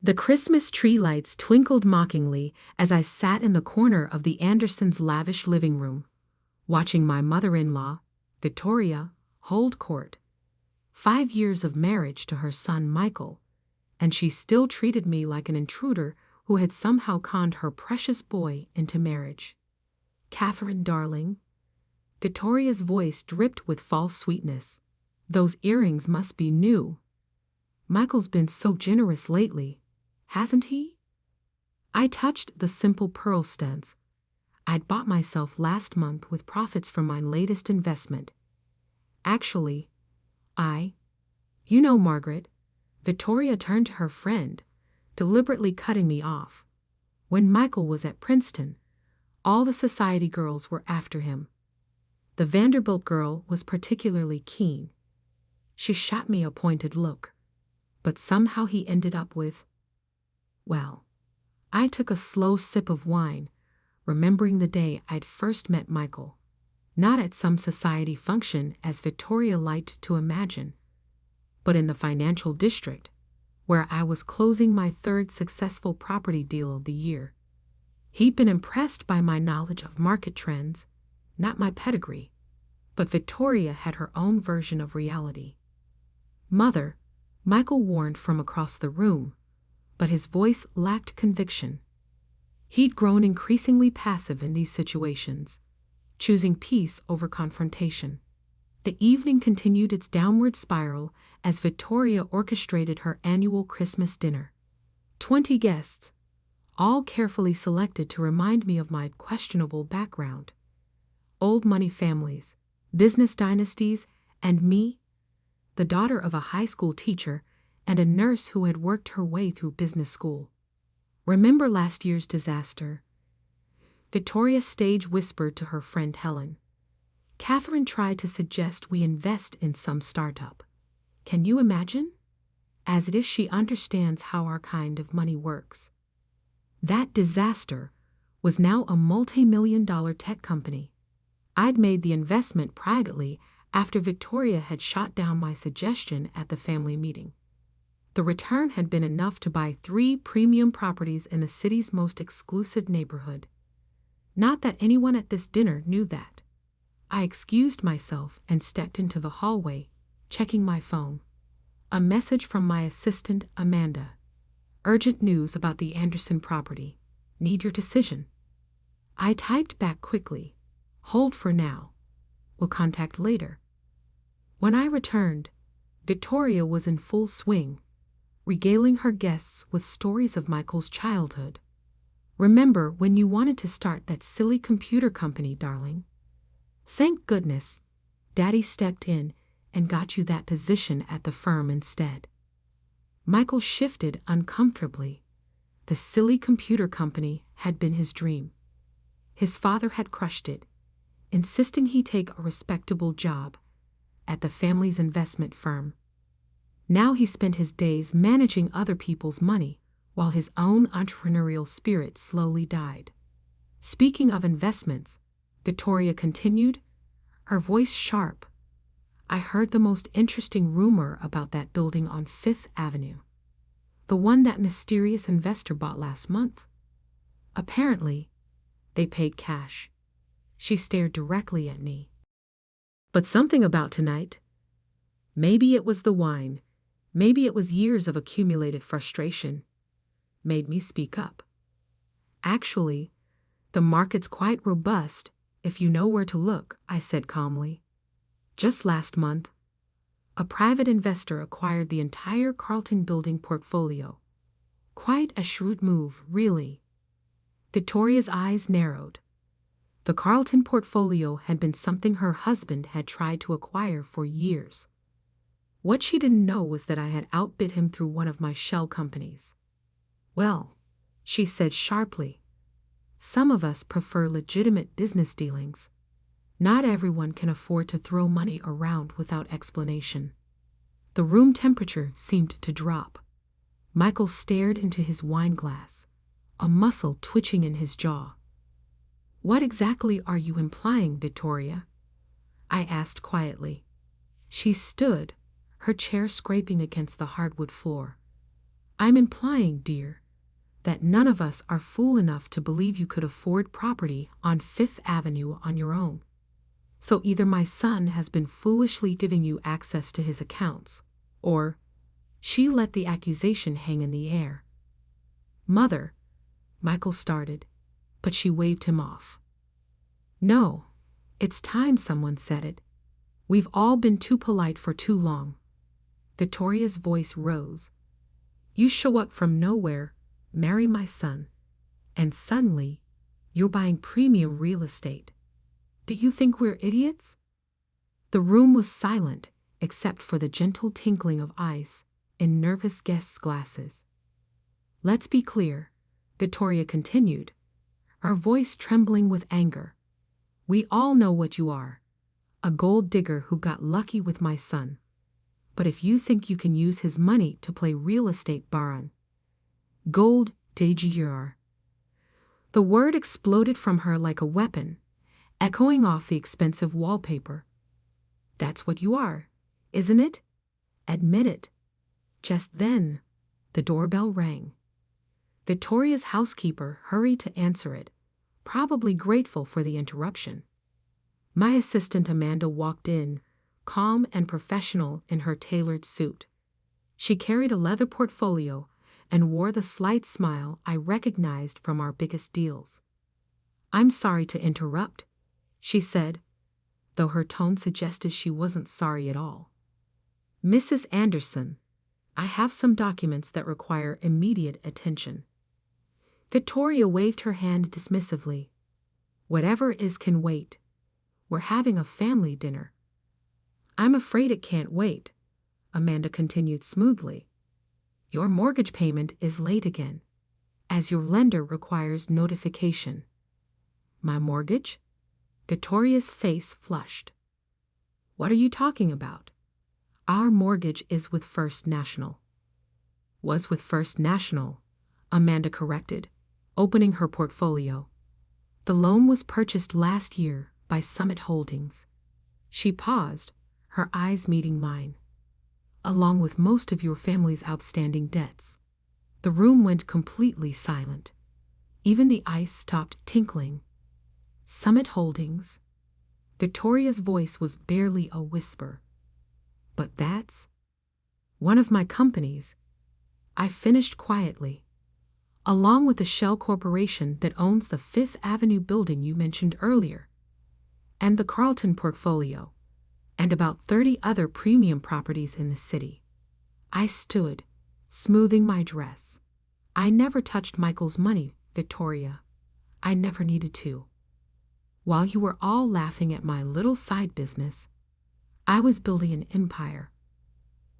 The Christmas tree lights twinkled mockingly as I sat in the corner of the Andersons' lavish living room, watching my mother-in-law, Victoria, hold court. 5 years of marriage to her son Michael, and she still treated me like an intruder who had somehow conned her precious boy into marriage. "Catherine, darling." Victoria's voice dripped with false sweetness. "Those earrings must be new. Michael's been so generous lately, hasn't he?" I touched the simple pearl studs I'd bought myself last month with profits from my latest investment. "Actually, you know, Margaret," Victoria turned to her friend, deliberately cutting me off. "When Michael was at Princeton, all the society girls were after him. The Vanderbilt girl was particularly keen. She shot me a pointed look. But somehow he ended up with... Well, I took a slow sip of wine, remembering the day I'd first met Michael. Not at some society function as Victoria liked to imagine, but in the financial district, where I was closing my 3rd successful property deal of the year. He'd been impressed by my knowledge of market trends, not my pedigree, but Victoria had her own version of reality. "Mother," Michael warned from across the room, but his voice lacked conviction. He'd grown increasingly passive in these situations, choosing peace over confrontation. The evening continued its downward spiral as Victoria orchestrated her annual Christmas dinner. 20 guests, all carefully selected to remind me of my questionable background. Old money families, business dynasties, and me, the daughter of a high school teacher and a nurse who had worked her way through business school. "Remember last year's disaster?" Victoria stage whispered to her friend Helen. "Catherine tried to suggest we invest in some startup. Can you imagine? As if she understands how our kind of money works." That disaster was now a multi-million-dollar tech company. I'd made the investment privately after Victoria had shot down my suggestion at the family meeting. The return had been enough to buy 3 premium properties in the city's most exclusive neighborhood. Not that anyone at this dinner knew that. I excused myself and stepped into the hallway, checking my phone. A message from my assistant, Amanda. "Urgent news about the Anderson property. Need your decision." I typed back quickly. "Hold for now. We'll contact later." When I returned, Victoria was in full swing, regaling her guests with stories of Michael's childhood. "Remember when you wanted to start that silly computer company, darling? Thank goodness, Daddy stepped in and got you that position at the firm instead." Michael shifted uncomfortably. The silly computer company had been his dream. His father had crushed it, insisting he take a respectable job at the family's investment firm. Now he spent his days managing other people's money while his own entrepreneurial spirit slowly died. "Speaking of investments," Victoria continued, her voice sharp, "I heard the most interesting rumor about that building on 5th Avenue. The one that mysterious investor bought last month. Apparently, they paid cash." She stared directly at me. "But something about tonight. Maybe it was the wine, maybe it was years of accumulated frustration, made me speak up. "Actually, the market's quite robust if you know where to look," I said calmly. "Just last month, a private investor acquired the entire Carlton building portfolio. Quite a shrewd move, really." Victoria's eyes narrowed. The Carlton portfolio had been something her husband had tried to acquire for years. What she didn't know was that I had outbid him through one of my shell companies. "Well," she said sharply, "some of us prefer legitimate business dealings. Not everyone can afford to throw money around without explanation." The room temperature seemed to drop. Michael stared into his wine glass, a muscle twitching in his jaw. "What exactly are you implying, Victoria?" I asked quietly. She stood, her chair scraping against the hardwood floor. I'm implying, dear, that none of us are fool enough to believe you could afford property on Fifth Avenue on your own. So either my son has been foolishly giving you access to his accounts, or she let the accusation hang in the air. Mother, Michael started, but she waved him off. No, it's time someone said it. We've all been too polite for too long. Victoria's voice rose. You show up from nowhere, marry my son, and suddenly, you're buying premium real estate. Do you think we're idiots? The room was silent, except for the gentle tinkling of ice in nervous guests' glasses. Let's be clear, Victoria continued, her voice trembling with anger. We all know what you are, a gold digger who got lucky with my son. But if you think you can use his money to play real estate baron, gold digger. The word exploded from her like a weapon, echoing off the expensive wallpaper. That's what you are, isn't it? Admit it. Just then, the doorbell rang. Victoria's housekeeper hurried to answer it, probably grateful for the interruption. My assistant Amanda walked in, calm and professional in her tailored suit. She carried a leather portfolio and wore the slight smile I recognized from our biggest deals. I'm sorry to interrupt, she said, though her tone suggested she wasn't sorry at all. Mrs. Anderson, I have some documents that require immediate attention. Victoria waved her hand dismissively. Whatever it is can wait. We're having a family dinner. I'm afraid it can't wait, Amanda continued smoothly. Your mortgage payment is late again, as your lender requires notification. My mortgage? Victoria's face flushed. What are you talking about? Our mortgage is with First National. Was with First National, Amanda corrected, opening her portfolio. The loan was purchased last year by Summit Holdings. She paused, her eyes meeting mine. Along with most of your family's outstanding debts. The room went completely silent. Even the ice stopped tinkling. Summit Holdings. Victoria's voice was barely a whisper. But that's one of my companies. I finished quietly. Along with the Shell Corporation that owns the Fifth Avenue building you mentioned earlier, and the Carlton portfolio, and about 30 other premium properties in the city. I stood, smoothing my dress. I never touched Michael's money, Victoria. I never needed to. While you were all laughing at my little side business, I was building an empire,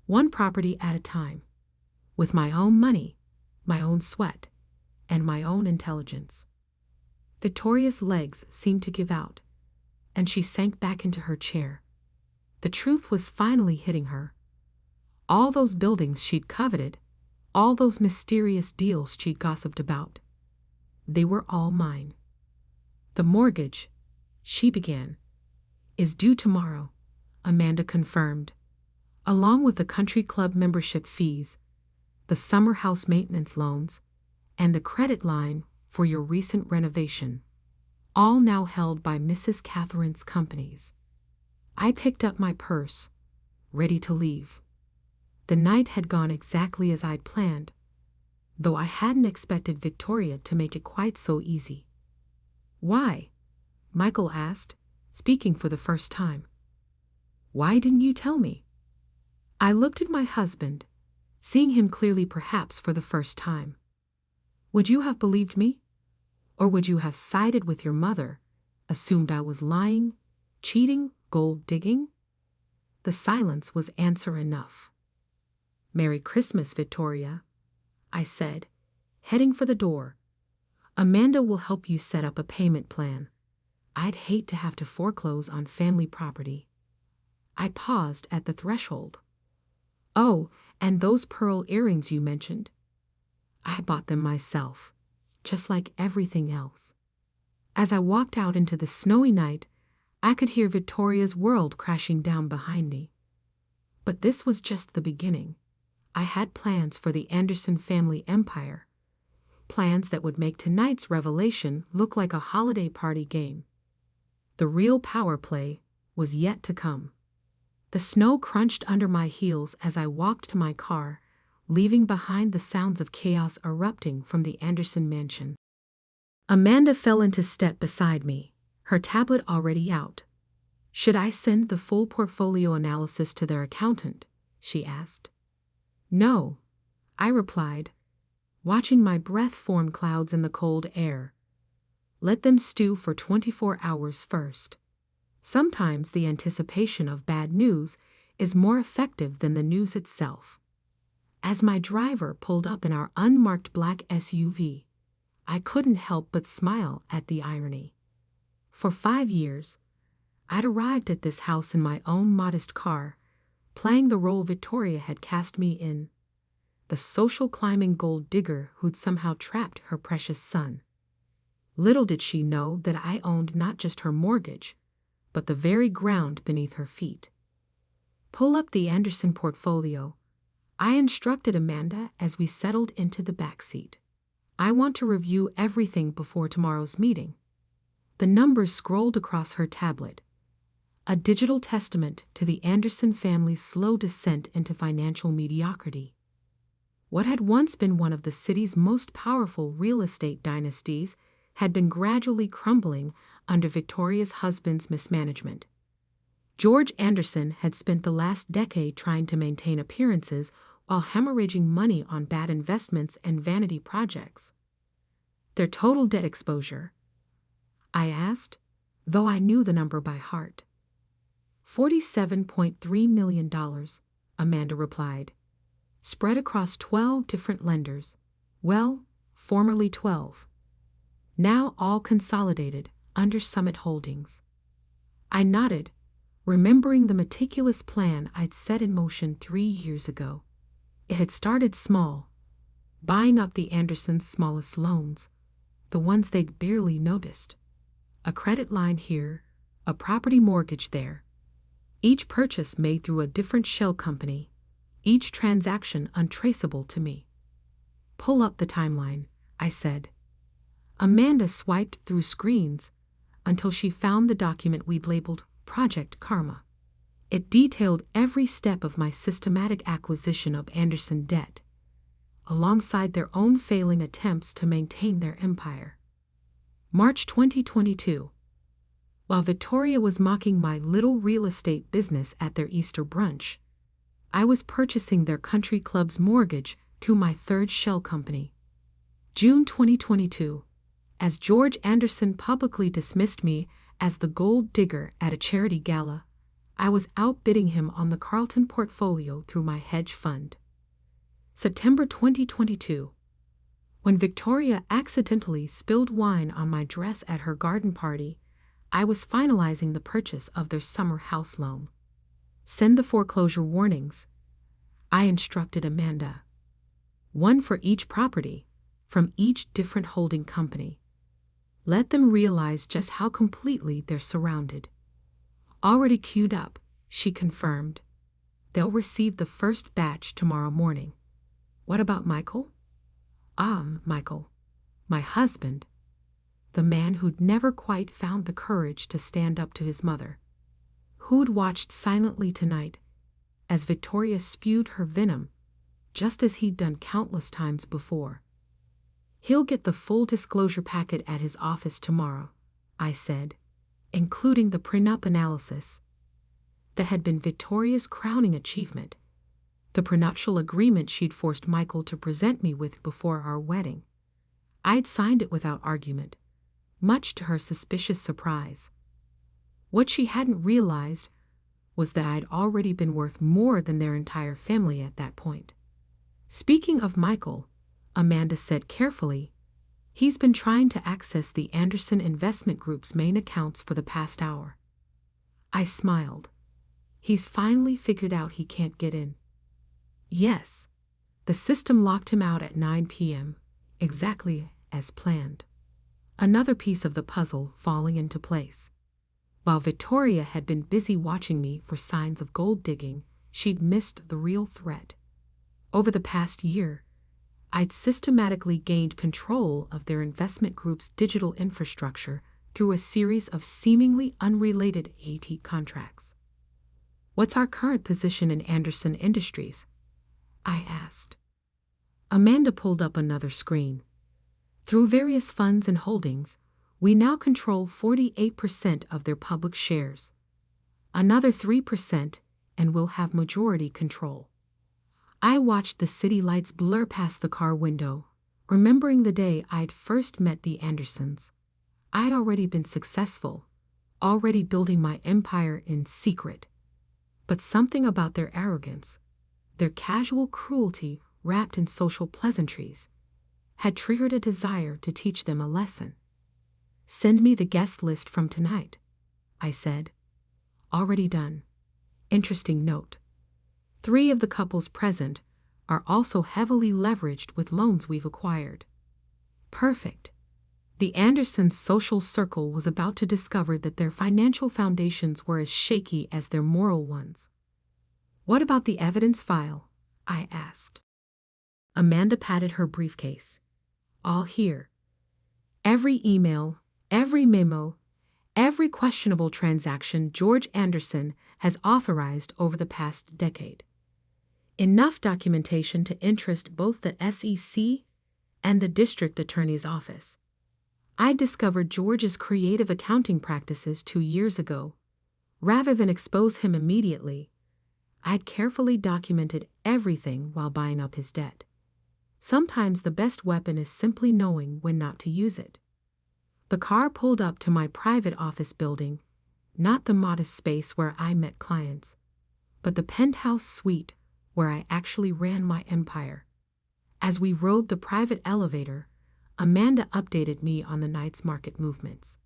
one property at a time, with my own money, my own sweat, and my own intelligence. Victoria's legs seemed to give out, and she sank back into her chair. The truth was finally hitting her. All those buildings she'd coveted, all those mysterious deals she'd gossiped about, they were all mine. The mortgage, she began, is due tomorrow, Amanda confirmed, along with the country club membership fees, the summer house maintenance loans, and the credit line for your recent renovation, all now held by Mrs. Catherine's companies. I picked up my purse, ready to leave. The night had gone exactly as I'd planned, though I hadn't expected Victoria to make it quite so easy. Why? Michael asked, speaking for the first time. Why didn't you tell me? I looked at my husband, seeing him clearly perhaps for the first time. Would you have believed me? Or would you have sided with your mother, assumed I was lying, cheating, gold digging? The silence was answer enough. Merry Christmas, Victoria, I said, heading for the door. Amanda will help you set up a payment plan. I'd hate to have to foreclose on family property. I paused at the threshold. Oh, and those pearl earrings you mentioned. I bought them myself, just like everything else. As I walked out into the snowy night, I could hear Victoria's world crashing down behind me. But this was just the beginning. I had plans for the Anderson family empire, plans that would make tonight's revelation look like a holiday party game. The real power play was yet to come. The snow crunched under my heels as I walked to my car, leaving behind the sounds of chaos erupting from the Anderson mansion. Amanda fell into step beside me, her tablet already out. "Should I send the full portfolio analysis to their accountant?" she asked. "No," I replied, watching my breath form clouds in the cold air. "Let them stew for 24 hours first. Sometimes the anticipation of bad news is more effective than the news itself." As my driver pulled up in our unmarked black SUV, I couldn't help but smile at the irony. For 5 years, I'd arrived at this house in my own modest car, playing the role Victoria had cast me in, the social climbing gold digger who'd somehow trapped her precious son. Little did she know that I owned not just her mortgage, but the very ground beneath her feet. "Pull up the Anderson portfolio," I instructed Amanda as we settled into the back seat. "I want to review everything before tomorrow's meeting." The numbers scrolled across her tablet, a digital testament to the Anderson family's slow descent into financial mediocrity. What had once been one of the city's most powerful real estate dynasties had been gradually crumbling under Victoria's husband's mismanagement. George Anderson had spent the last decade trying to maintain appearances while hemorrhaging money on bad investments and vanity projects. "Their total debt exposure?" I asked, though I knew the number by heart. $47.3 million, Amanda replied. "Spread across 12 different lenders. Well, formerly 12. Now all consolidated under Summit Holdings." I nodded, remembering the meticulous plan I'd set in motion 3 years ago. It had started small, buying up the Andersons' smallest loans, the ones they'd barely noticed. A credit line here, a property mortgage there. Each purchase made through a different shell company, each transaction untraceable to me. "Pull up the timeline," I said. Amanda swiped through screens until she found the document we'd labeled Project Karma. It detailed every step of my systematic acquisition of Anderson debt, alongside their own failing attempts to maintain their empire. March 2022. While Victoria was mocking my little real estate business at their Easter brunch, I was purchasing their country club's mortgage through my third shell company. June 2022. As George Anderson publicly dismissed me as the gold digger at a charity gala, I was outbidding him on the Carlton portfolio through my hedge fund. September 2022. When Victoria accidentally spilled wine on my dress at her garden party, I was finalizing the purchase of their summer house loan. "Send the foreclosure warnings," I instructed Amanda. "One for each property, from each different holding company. Let them realize just how completely they're surrounded." "Already queued up," she confirmed. "They'll receive the first batch tomorrow morning." "What about Michael?" Michael. My husband. The man who'd never quite found the courage to stand up to his mother. Who'd watched silently tonight as Victoria spewed her venom, just as he'd done countless times before. "He'll get the full disclosure packet at his office tomorrow," I said, including the prenup analysis. That had been Victoria's crowning achievement, the prenuptial agreement she'd forced Michael to present me with before our wedding. I'd signed it without argument, much to her suspicious surprise. What she hadn't realized was that I'd already been worth more than their entire family at that point. "Speaking of Michael," Amanda said carefully, "he's been trying to access the Anderson Investment Group's main accounts for the past hour." I smiled. "He's finally figured out he can't get in." Yes, the system locked him out at 9 p.m., exactly as planned. Another piece of the puzzle falling into place. While Victoria had been busy watching me for signs of gold digging, she'd missed the real threat. Over the past year, I'd systematically gained control of their investment group's digital infrastructure through a series of seemingly unrelated AT contracts. "What's our current position in Anderson Industries?" I asked. Amanda pulled up another screen. "Through various funds and holdings, we now control 48% of their public shares. Another 3%, and we'll have majority control." I watched the city lights blur past the car window, remembering the day I'd first met the Andersons. I'd already been successful, already building my empire in secret. But something about their arrogance, their casual cruelty wrapped in social pleasantries, had triggered a desire to teach them a lesson. "Send me the guest list from tonight," I said. "Already done. Interesting note. 3 of the couples present are also heavily leveraged with loans we've acquired." Perfect. The Andersons' social circle was about to discover that their financial foundations were as shaky as their moral ones. "What about the evidence file?" I asked. Amanda patted her briefcase. "All here. Every email, every memo, every questionable transaction George Anderson has authorized over the past decade. Enough documentation to interest both the SEC and the district attorney's office. I discovered George's creative accounting practices 2 years ago. Rather than expose him immediately, I'd carefully documented everything while buying up his debt. Sometimes the best weapon is simply knowing when not to use it." The car pulled up to my private office building, not the modest space where I met clients, but the penthouse suite where I actually ran my empire. As we rode the private elevator, Amanda updated me on the night's market movements.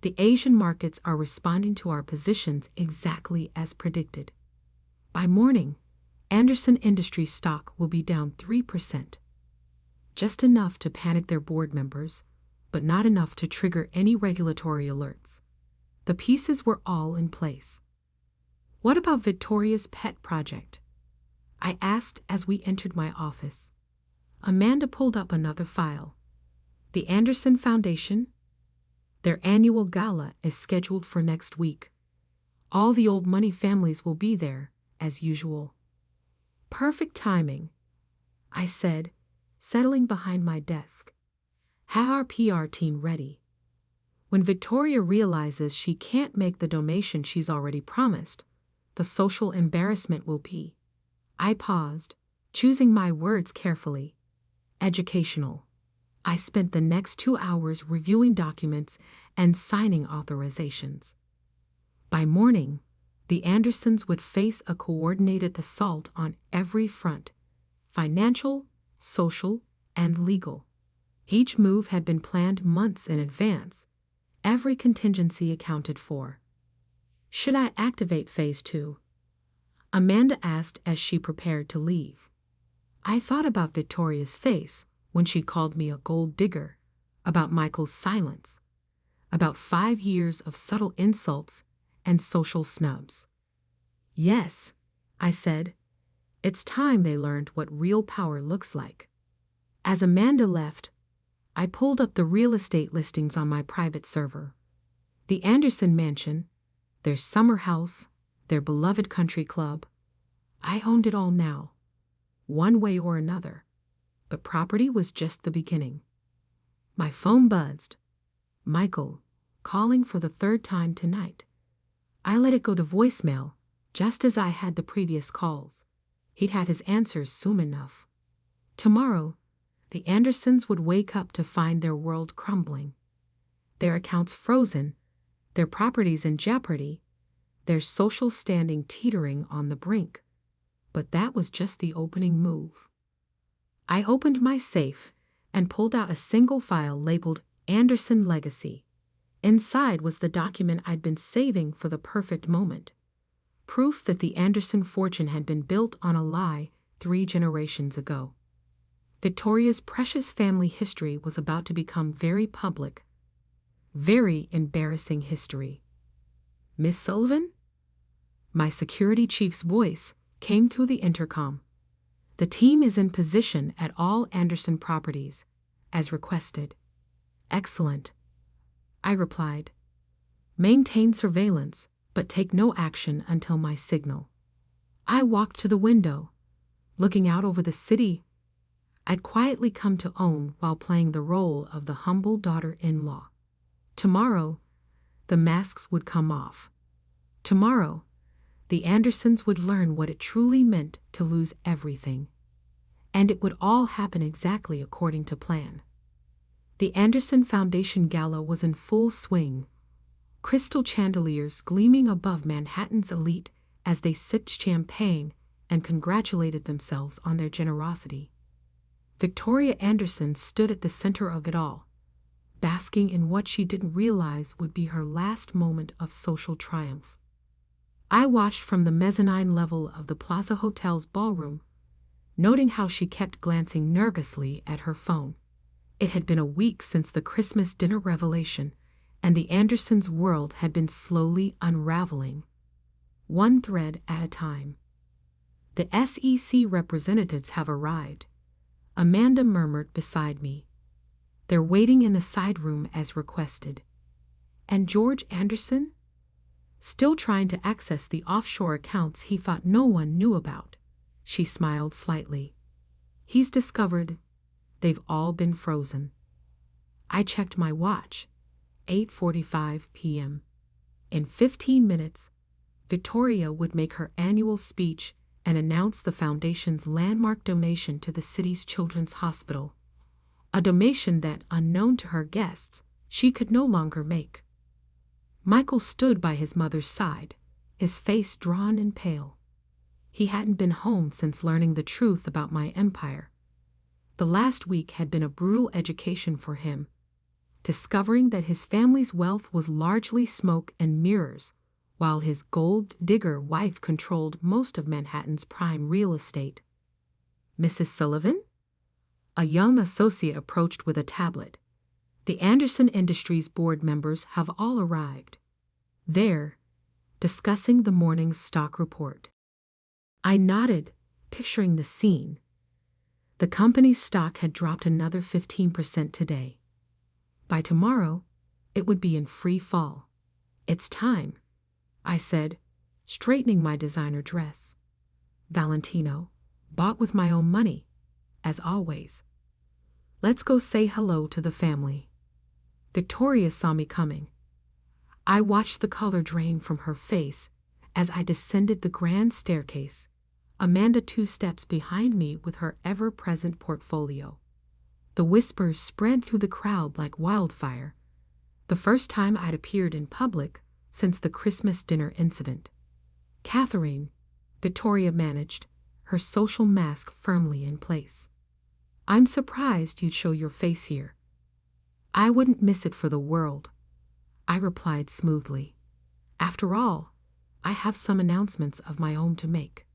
"The Asian markets are responding to our positions exactly as predicted. By morning, Anderson Industries stock will be down 3%. Just enough to panic their board members, but not enough to trigger any regulatory alerts. The pieces were all in place." "What about Victoria's pet project?" I asked as we entered my office. Amanda pulled up another file. "The Anderson Foundation? Their annual gala is scheduled for next week. All the old money families will be there, as usual." "Perfect timing," I said, settling behind my desk. "Have our PR team ready. When Victoria realizes she can't make the donation she's already promised, the social embarrassment will be—" I paused, choosing my words carefully. "Educational." I spent the next 2 hours reviewing documents and signing authorizations. By morning, the Andersons would face a coordinated assault on every front: financial, social, and legal. Each move had been planned months in advance, every contingency accounted for. "Should I activate Phase 2? Amanda asked as she prepared to leave. I thought about Victoria's face when she called me a gold digger, about Michael's silence, about 5 years of subtle insults and social snubs. "Yes," I said. "It's time they learned what real power looks like." As Amanda left, I pulled up the real estate listings on my private server. The Anderson Mansion, their summer house, their beloved country club. I owned it all now, one way or another, but property was just the beginning. My phone buzzed. Michael, calling for the 3rd time tonight. I let it go to voicemail, just as I had the previous calls. He'd had his answers soon enough. Tomorrow, the Andersons would wake up to find their world crumbling. Their accounts frozen, their properties in jeopardy, their social standing teetering on the brink. But that was just the opening move. I opened my safe and pulled out a single file labeled Anderson Legacy. Inside was the document I'd been saving for the perfect moment. Proof that the Anderson fortune had been built on a lie 3 generations ago. Victoria's precious family history was about to become very public. Very embarrassing history. "Miss Sullivan?" My security chief's voice came through the intercom. The team is in position at all Anderson properties, as requested. Excellent, I replied. Maintain surveillance, but take no action until my signal. I walked to the window, looking out over the city I'd quietly come to own while playing the role of the humble daughter-in-law. Tomorrow, the masks would come off. Tomorrow, the Andersons would learn what it truly meant to lose everything. And it would all happen exactly according to plan. The Anderson Foundation Gala was in full swing, crystal chandeliers gleaming above Manhattan's elite as they sipped champagne and congratulated themselves on their generosity. Victoria Anderson stood at the center of it all, basking in what she didn't realize would be her last moment of social triumph. I watched from the mezzanine level of the Plaza Hotel's ballroom, noting how she kept glancing nervously at her phone. It had been a week since the Christmas dinner revelation, and the Andersons' world had been slowly unraveling, one thread at a time. The SEC representatives have arrived, Amanda murmured beside me. They're waiting in the side room as requested. And George Anderson? Still trying to access the offshore accounts he thought no one knew about. She smiled slightly. He's discovered they've all been frozen. I checked my watch. 8:45 p.m. In 15 minutes, Victoria would make her annual speech and announce the Foundation's landmark donation to the city's children's hospital, a donation that, unknown to her guests, she could no longer make. Michael stood by his mother's side, his face drawn and pale. He hadn't been home since learning the truth about my empire. The last week had been a brutal education for him, discovering that his family's wealth was largely smoke and mirrors, while his gold-digger wife controlled most of Manhattan's prime real estate. Mrs. Sullivan? A young associate approached with a tablet. The Anderson Industries board members have all arrived. There, discussing the morning's stock report. I nodded, picturing the scene. The company's stock had dropped another 15% today. By tomorrow, it would be in free fall. It's time, I said, straightening my designer dress. Valentino, bought with my own money, as always. Let's go say hello to the family. Victoria saw me coming. I watched the color drain from her face as I descended the grand staircase, Amanda 2 steps behind me with her ever-present portfolio. The whispers spread through the crowd like wildfire, the first time I'd appeared in public since the Christmas dinner incident. Catherine, Victoria managed, her social mask firmly in place. I'm surprised you'd show your face here. I wouldn't miss it for the world, I replied smoothly. After all, I have some announcements of my own to make.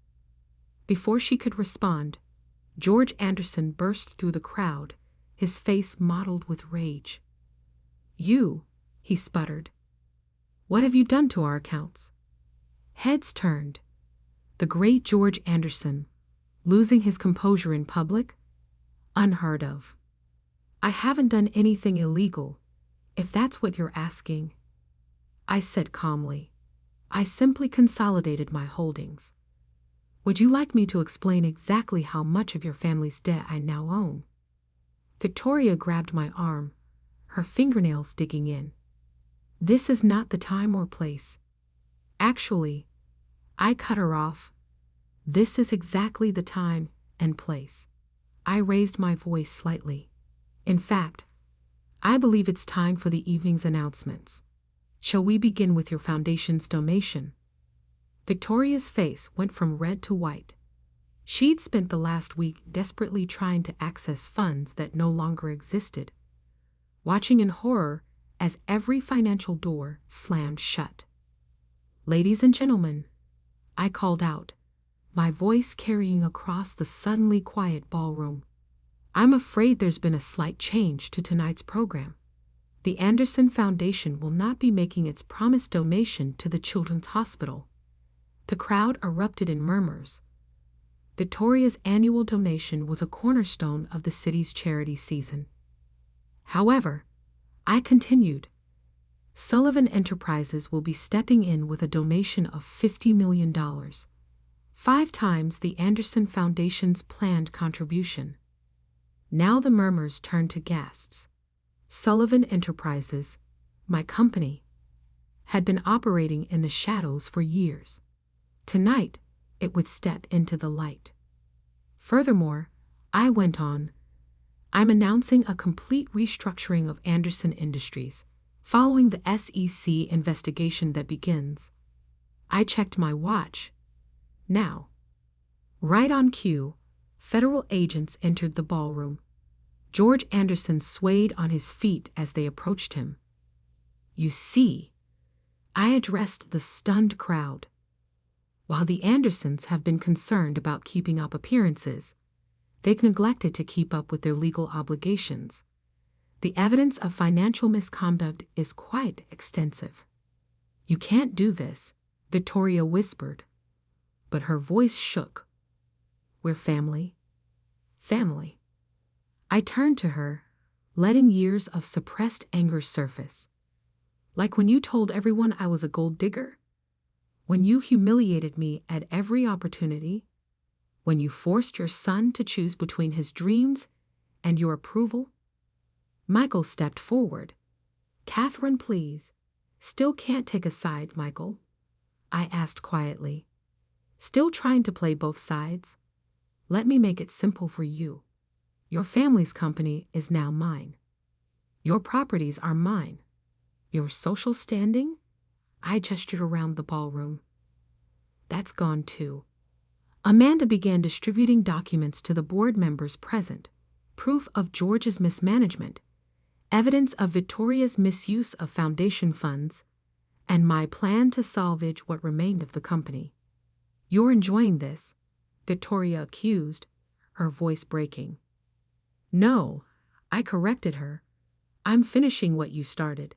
Before she could respond, George Anderson burst through the crowd, his face mottled with rage. You, he sputtered. What have you done to our accounts? Heads turned. The great George Anderson, losing his composure in public? Unheard of. I haven't done anything illegal, if that's what you're asking. I said calmly. I simply consolidated my holdings. Would you like me to explain exactly how much of your family's debt I now own? Victoria grabbed my arm, her fingernails digging in. This is not the time or place. Actually, I cut her off. This is exactly the time and place. I raised my voice slightly. In fact, I believe it's time for the evening's announcements. Shall we begin with your foundation's donation? Victoria's face went from red to white. She'd spent the last week desperately trying to access funds that no longer existed, watching in horror as every financial door slammed shut. Ladies and gentlemen, I called out, my voice carrying across the suddenly quiet ballroom. I'm afraid there's been a slight change to tonight's program. The Anderson Foundation will not be making its promised donation to the Children's Hospital. The crowd erupted in murmurs. Victoria's annual donation was a cornerstone of the city's charity season. However, I continued, Sullivan Enterprises will be stepping in with a donation of $50 million, 5 times the Anderson Foundation's planned contribution. Now the murmurs turned to gasps. Sullivan Enterprises, my company, had been operating in the shadows for years. Tonight, it would step into the light. Furthermore, I went on, I'm announcing a complete restructuring of Anderson Industries, following the SEC investigation that begins. I checked my watch. Now. Right on cue, federal agents entered the ballroom. George Anderson swayed on his feet as they approached him. You see, I addressed the stunned crowd. While the Andersons have been concerned about keeping up appearances, they've neglected to keep up with their legal obligations. The evidence of financial misconduct is quite extensive. You can't do this, Victoria whispered, but her voice shook. We're family. Family. I turned to her, letting years of suppressed anger surface. Like when you told everyone I was a gold digger? When you humiliated me at every opportunity? When you forced your son to choose between his dreams and your approval? Michael stepped forward. Catherine, please. Still can't take a side, Michael? I asked quietly. Still trying to play both sides? Let me make it simple for you. Your family's company is now mine. Your properties are mine. Your social standing? I gestured around the ballroom. That's gone too. Amanda began distributing documents to the board members present, proof of George's mismanagement, evidence of Victoria's misuse of foundation funds, and my plan to salvage what remained of the company. You're enjoying this, Victoria accused, her voice breaking. No, I corrected her. I'm finishing what you started.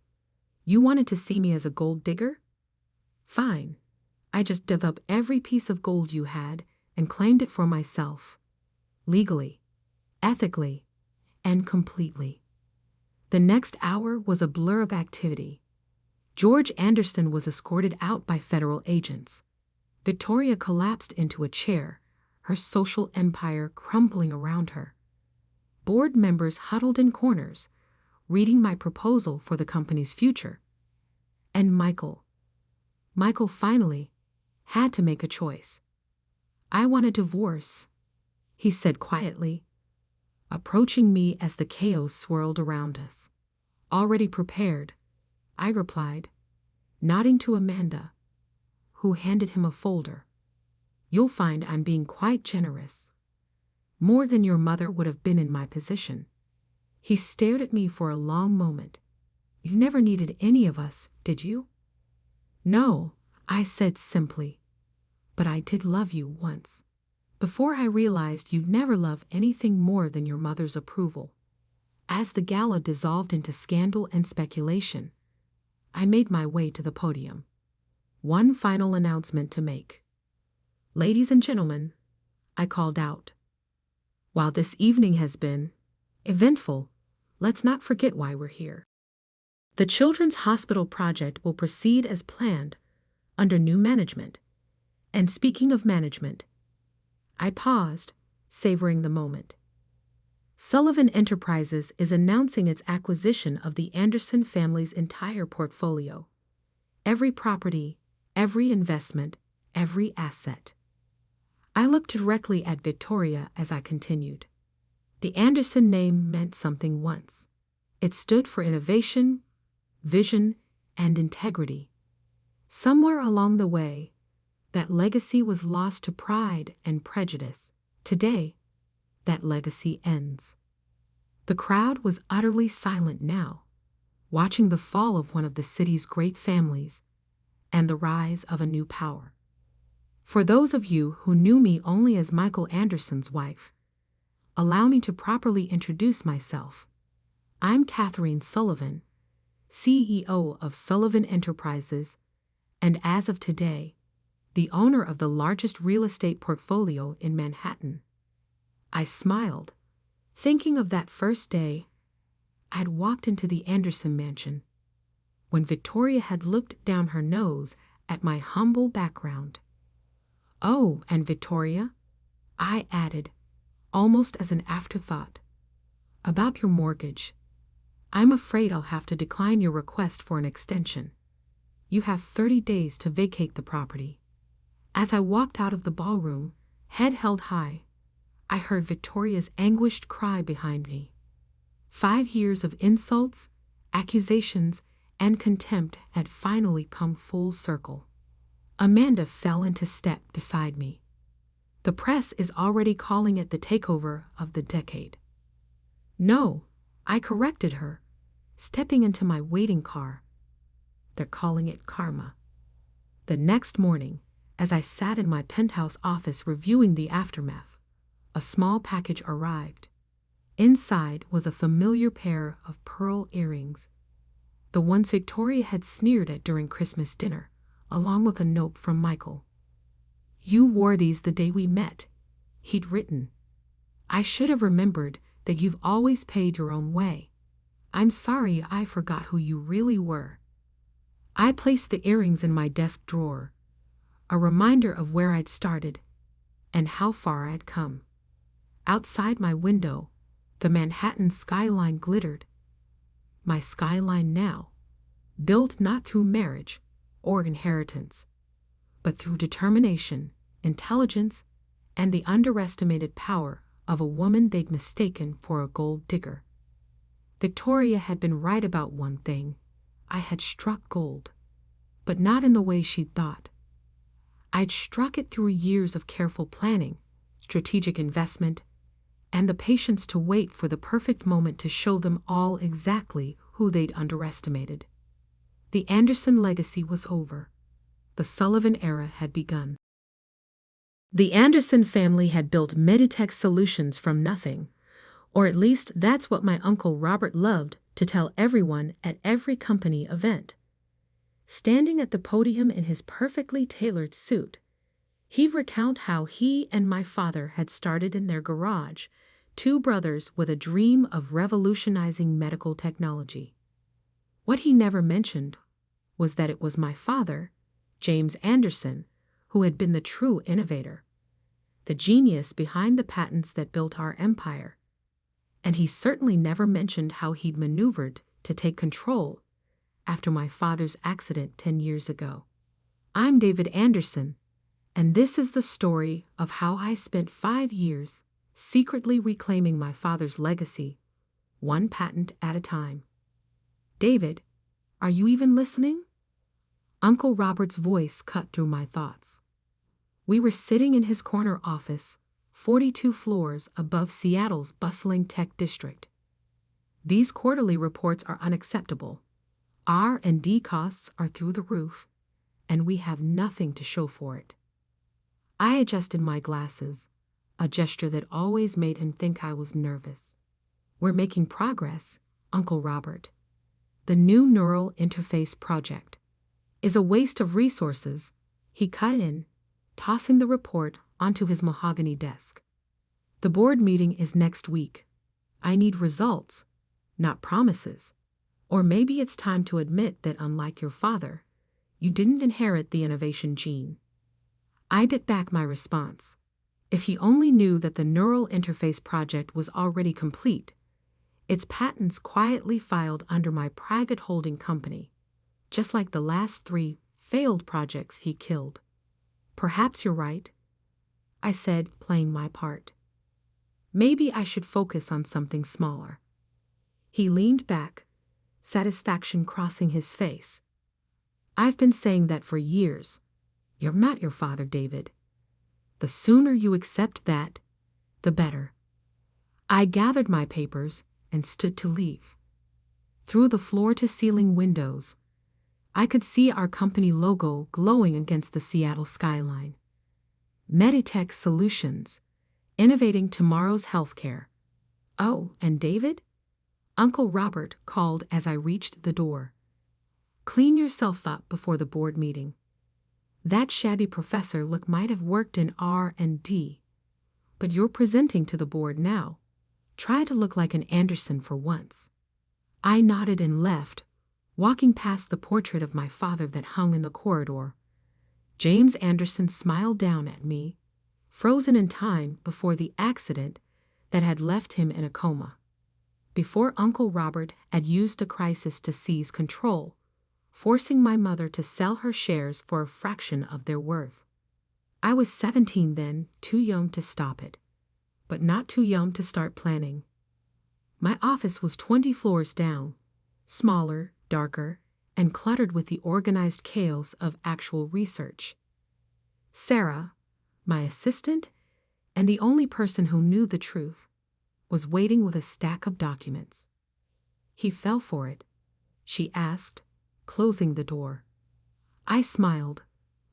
You wanted to see me as a gold digger? Fine. I just dug up every piece of gold you had and claimed it for myself. Legally, ethically, and completely. The next hour was a blur of activity. George Anderson was escorted out by federal agents. Victoria collapsed into a chair, her social empire crumbling around her. Board members huddled in corners, reading my proposal for the company's future. And Michael finally had to make a choice. I want a divorce, he said quietly, approaching me as the chaos swirled around us. Already prepared, I replied, nodding to Amanda, who handed him a folder. You'll find I'm being quite generous. More than your mother would have been in my position. He stared at me for a long moment. You never needed any of us, did you? No, I said simply. But I did love you once. Before I realized you'd never love anything more than your mother's approval. As the gala dissolved into scandal and speculation, I made my way to the podium. One final announcement to make. Ladies and gentlemen, I called out. While this evening has been eventful, let's not forget why we're here. The Children's Hospital project will proceed as planned under new management. And speaking of management, I paused, savoring the moment. Sullivan Enterprises is announcing its acquisition of the Anderson family's entire portfolio. Every property, every investment, every asset. I looked directly at Victoria as I continued. The Anderson name meant something once. It stood for innovation, vision, and integrity. Somewhere along the way, that legacy was lost to pride and prejudice. Today, that legacy ends. The crowd was utterly silent now, watching the fall of one of the city's great families and the rise of a new power. For those of you who knew me only as Michael Anderson's wife, allow me to properly introduce myself. I'm Catherine Sullivan, CEO of Sullivan Enterprises, and as of today, the owner of the largest real estate portfolio in Manhattan. I smiled, thinking of that first day I had walked into the Anderson mansion, when Victoria had looked down her nose at my humble background. "Oh, and Victoria," I added, almost as an afterthought, "about your mortgage. I'm afraid I'll have to decline your request for an extension. You have 30 days to vacate the property." As I walked out of the ballroom, head held high, I heard Victoria's anguished cry behind me. 5 years of insults, accusations, and contempt had finally come full circle. Amanda fell into step beside me. "The press is already calling it the takeover of the decade." "No," I corrected her, stepping into my waiting car. "They're calling it karma." The next morning, as I sat in my penthouse office reviewing the aftermath, a small package arrived. Inside was a familiar pair of pearl earrings, the ones Victoria had sneered at during Christmas dinner, along with a note from Michael. "You wore these the day we met," he'd written. "I should have remembered that you've always paid your own way. I'm sorry I forgot who you really were." I placed the earrings in my desk drawer, a reminder of where I'd started and how far I'd come. Outside my window, the Manhattan skyline glittered. My skyline now, built not through marriage or inheritance, but through determination, intelligence, and the underestimated power of a woman they'd mistaken for a gold digger. Victoria had been right about one thing. I had struck gold, but not in the way she'd thought. I'd struck it through years of careful planning, strategic investment, and the patience to wait for the perfect moment to show them all exactly who they'd underestimated. The Anderson legacy was over. The Sullivan era had begun. The Anderson family had built Meditech Solutions from nothing, or at least that's what my Uncle Robert loved to tell everyone at every company event. Standing at the podium in his perfectly tailored suit, he'd recount how he and my father had started in their garage, 2 brothers with a dream of revolutionizing medical technology. What he never mentioned was that it was my father, James Anderson, who had been the true innovator, the genius behind the patents that built our empire. And he certainly never mentioned how he'd maneuvered to take control after my father's accident 10 years ago. I'm David Anderson, and this is the story of how I spent 5 years secretly reclaiming my father's legacy, one patent at a time. "David, are you even listening?" Uncle Robert's voice cut through my thoughts. We were sitting in his corner office, 42 floors above Seattle's bustling tech district. "These quarterly reports are unacceptable. R&D costs are through the roof, and we have nothing to show for it." I adjusted my glasses, a gesture that always made him think I was nervous. "We're making progress, Uncle Robert. The new neural interface project is a waste of resources," he cut in, tossing the report onto his mahogany desk. "The board meeting is next week. I need results, not promises. Or maybe it's time to admit that unlike your father, you didn't inherit the innovation gene." I bit back my response. If he only knew that the neural interface project was already complete, its patents quietly filed under my private holding company, just like the last 3 failed projects he killed. "Perhaps you're right," I said, playing my part. "Maybe I should focus on something smaller." He leaned back, satisfaction crossing his face. "I've been saying that for years. You're not your father, David. The sooner you accept that, the better." I gathered my papers and stood to leave. Through the floor-to-ceiling windows, I could see our company logo glowing against the Seattle skyline. Meditech Solutions, innovating tomorrow's healthcare. "Oh, and David?" Uncle Robert called as I reached the door. "Clean yourself up before the board meeting. That shabby professor look might have worked in R&D, but you're presenting to the board now. Try to look like an Anderson for once." I nodded and left, walking past the portrait of my father that hung in the corridor. James Anderson smiled down at me, frozen in time before the accident that had left him in a coma. Before Uncle Robert had used the crisis to seize control, forcing my mother to sell her shares for a fraction of their worth. I was 17 then, too young to stop it, but not too young to start planning. My office was 20 floors down, smaller, darker, and cluttered with the organized chaos of actual research. Sarah, my assistant, and the only person who knew the truth, was waiting with a stack of documents. "He fell for it?" she asked, closing the door. I smiled,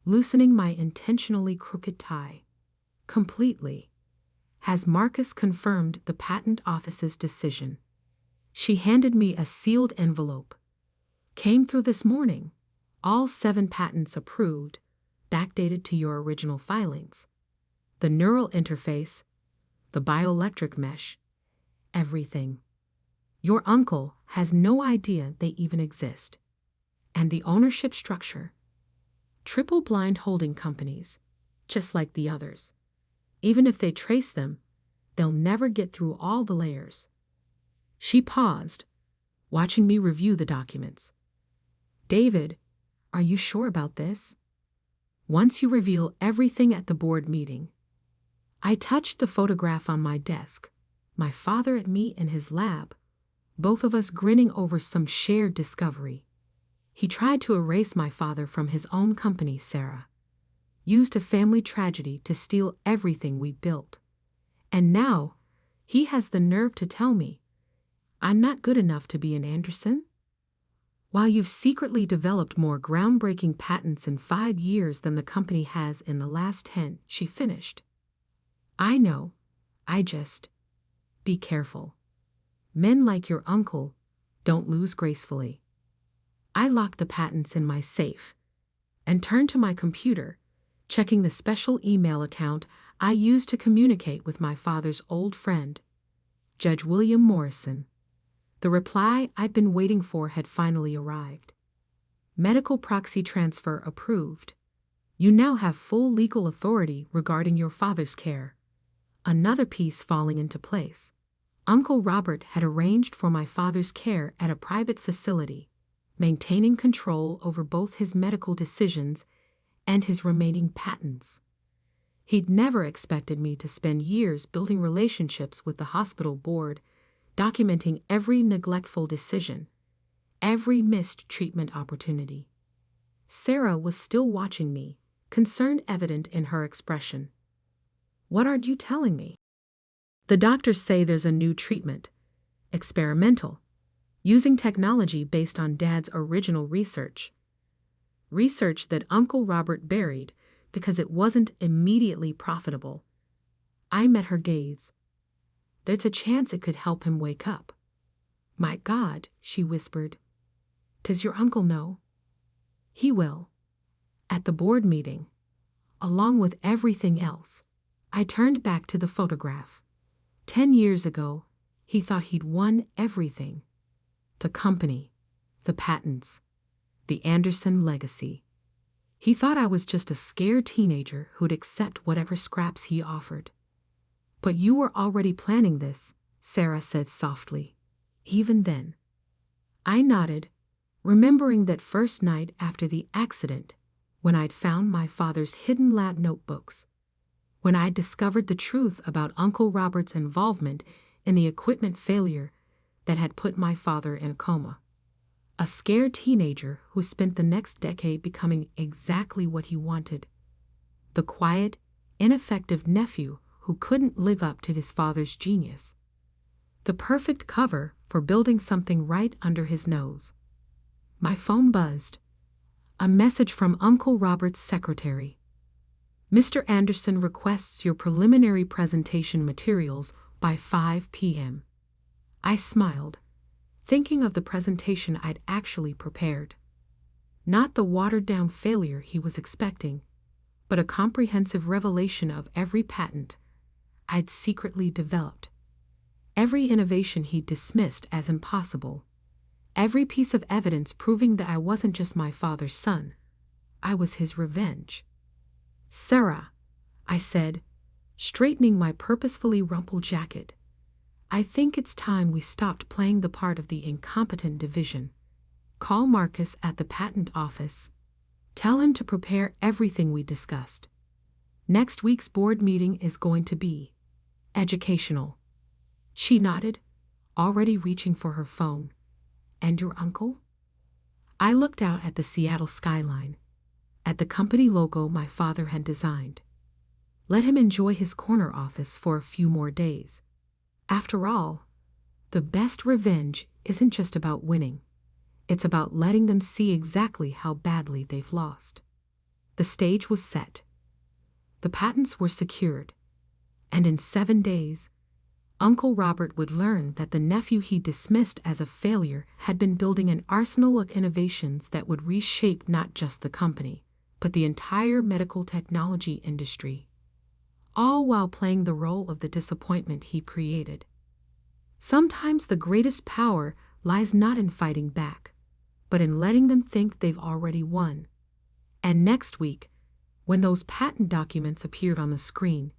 loosening my intentionally crooked tie. "Completely." "Has Marcus confirmed the patent office's decision?" She handed me a sealed envelope. "Came through this morning. All 7 patents approved, backdated to your original filings. The neural interface, the bioelectric mesh, everything. Your uncle has no idea they even exist. And the ownership structure. Triple-blind holding companies, just like the others. Even if they trace them, they'll never get through all the layers." She paused, watching me review the documents. "David, are you sure about this? Once you reveal everything at the board meeting." I touched the photograph on my desk, my father at me in his lab, both of us grinning over some shared discovery. "He tried to erase my father from his own company, Sarah. Used a family tragedy to steal everything we built. And now, he has the nerve to tell me I'm not good enough to be an Anderson? While you've secretly developed more groundbreaking patents in 5 years than the company has in the last 10, she finished. I know. Be careful. Men like your uncle don't lose gracefully." I locked the patents in my safe and turned to my computer, checking the special email account I used to communicate with my father's old friend, Judge William Morrison. The reply I'd been waiting for had finally arrived. "Medical proxy transfer approved. You now have full legal authority regarding your father's care." Another piece falling into place. Uncle Robert had arranged for my father's care at a private facility, maintaining control over both his medical decisions and his remaining patents. He'd never expected me to spend years building relationships with the hospital board, documenting every neglectful decision, every missed treatment opportunity. Sarah was still watching me, concern evident in her expression. "What are you telling me?" "The doctors say there's a new treatment. Experimental. Using technology based on Dad's original research. Research that Uncle Robert buried because it wasn't immediately profitable." I met her gaze. "There's a chance it could help him wake up." "My God," she whispered. "Does your uncle know?" "He will. At the board meeting. Along with everything else." I turned back to the photograph. 10 years ago, he thought he'd won everything. The company, the patents, the Anderson legacy. He thought I was just a scared teenager who'd accept whatever scraps he offered. "But you were already planning this," Sarah said softly. "Even then." I nodded, remembering that first night after the accident, when I'd found my father's hidden lab notebooks, when I'd discovered the truth about Uncle Robert's involvement in the equipment failure that had put my father in a coma. A scared teenager who spent the next decade becoming exactly what he wanted. The quiet, ineffective nephew who couldn't live up to his father's genius. The perfect cover for building something right under his nose. My phone buzzed. A message from Uncle Robert's secretary. "Mr. Anderson requests your preliminary presentation materials by 5 p.m. I smiled, thinking of the presentation I'd actually prepared. Not the watered-down failure he was expecting, but a comprehensive revelation of every patent I'd secretly developed, every innovation he dismissed as impossible, every piece of evidence proving that I wasn't just my father's son, I was his revenge. "Sarah," I said, straightening my purposefully rumpled jacket, "I think it's time we stopped playing the part of the incompetent division. Call Marcus at the patent office. Tell him to prepare everything we discussed. Next week's board meeting is going to be educational." She nodded, already reaching for her phone. "And your uncle?" I looked out at the Seattle skyline, at the company logo my father had designed. Let him enjoy his corner office for a few more days. After all, the best revenge isn't just about winning. It's about letting them see exactly how badly they've lost. The stage was set. The patents were secured. And in 7 days, Uncle Robert would learn that the nephew he dismissed as a failure had been building an arsenal of innovations that would reshape not just the company, but the entire medical technology industry, all while playing the role of the disappointment he created. Sometimes the greatest power lies not in fighting back, but in letting them think they've already won. And next week, when those patent documents appeared on the screen,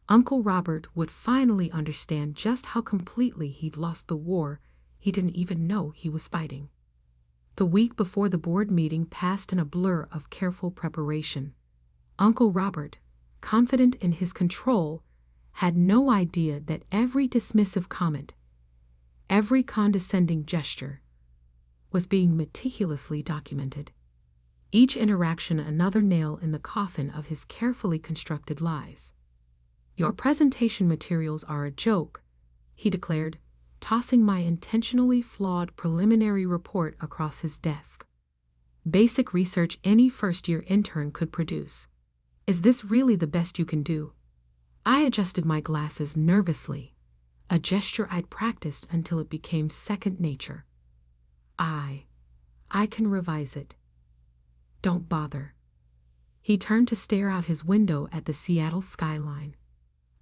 Uncle Robert would finally understand just how completely he'd lost the war he didn't even know he was fighting. The week before the board meeting passed in a blur of careful preparation. Uncle Robert, confident in his control, had no idea that every dismissive comment, every condescending gesture, was being meticulously documented. Each interaction another nail in the coffin of his carefully constructed lies. "Your presentation materials are a joke," he declared, tossing my intentionally flawed preliminary report across his desk. "Basic research any first-year intern could produce. Is this really the best you can do?" I adjusted my glasses nervously, a gesture I'd practiced until it became second nature. I can revise it. Don't bother." He turned to stare out his window at the Seattle skyline.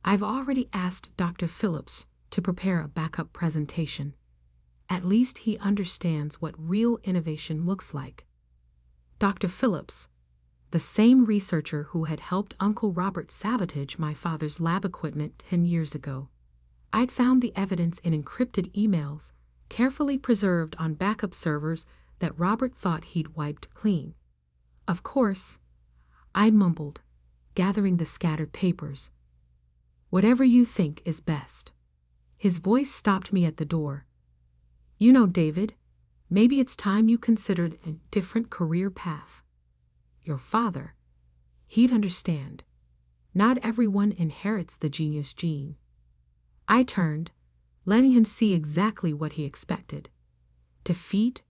"I've already asked Dr. Phillips to prepare a backup presentation. At least he understands what real innovation looks like." Dr. Phillips, the same researcher who had helped Uncle Robert sabotage my father's lab equipment 10 years ago. I'd found the evidence in encrypted emails, carefully preserved on backup servers that Robert thought he'd wiped clean. "Of course," I mumbled, gathering the scattered papers. "Whatever you think is best." His voice stopped me at the door. "You know, David, maybe it's time you considered a different career path. Your father, he'd understand. Not everyone inherits the genius gene." I turned, letting him see exactly what he expected. Defeat,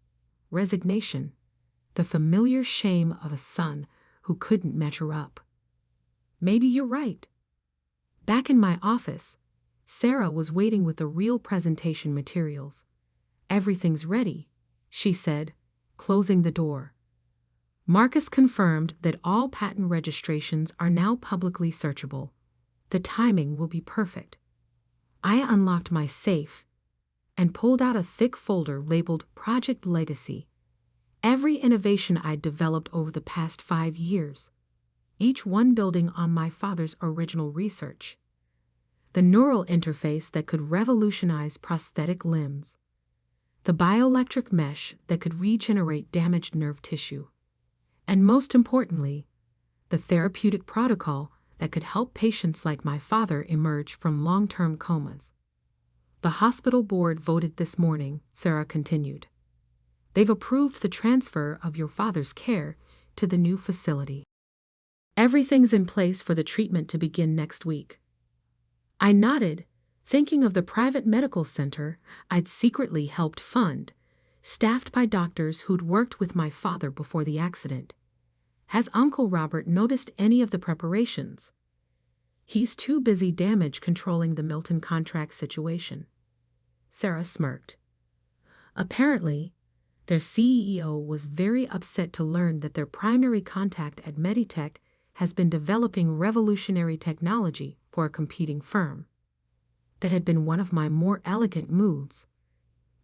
resignation, the familiar shame of a son who couldn't measure up. "Maybe you're right." Back in my office, Sarah was waiting with the real presentation materials. "Everything's ready," she said, closing the door. "Marcus confirmed that all patent registrations are now publicly searchable. The timing will be perfect." I unlocked my safe and pulled out a thick folder labeled Project Legacy. Every innovation I'd developed over the past 5 years, each one building on my father's original research. The neural interface that could revolutionize prosthetic limbs. The bioelectric mesh that could regenerate damaged nerve tissue. And most importantly, the therapeutic protocol that could help patients like my father emerge from long-term comas. "The hospital board voted this morning," Sarah continued. "They've approved the transfer of your father's care to the new facility. Everything's in place for the treatment to begin next week." I nodded, thinking of the private medical center I'd secretly helped fund, staffed by doctors who'd worked with my father before the accident. Has Uncle Robert noticed any of the preparations? He's too busy damage controlling the Milton contract situation. Sarah smirked. "Apparently, Their CEO was very upset to learn that their primary contact at Meditech has been developing revolutionary technology for a competing firm. That had been one of my more elegant moves,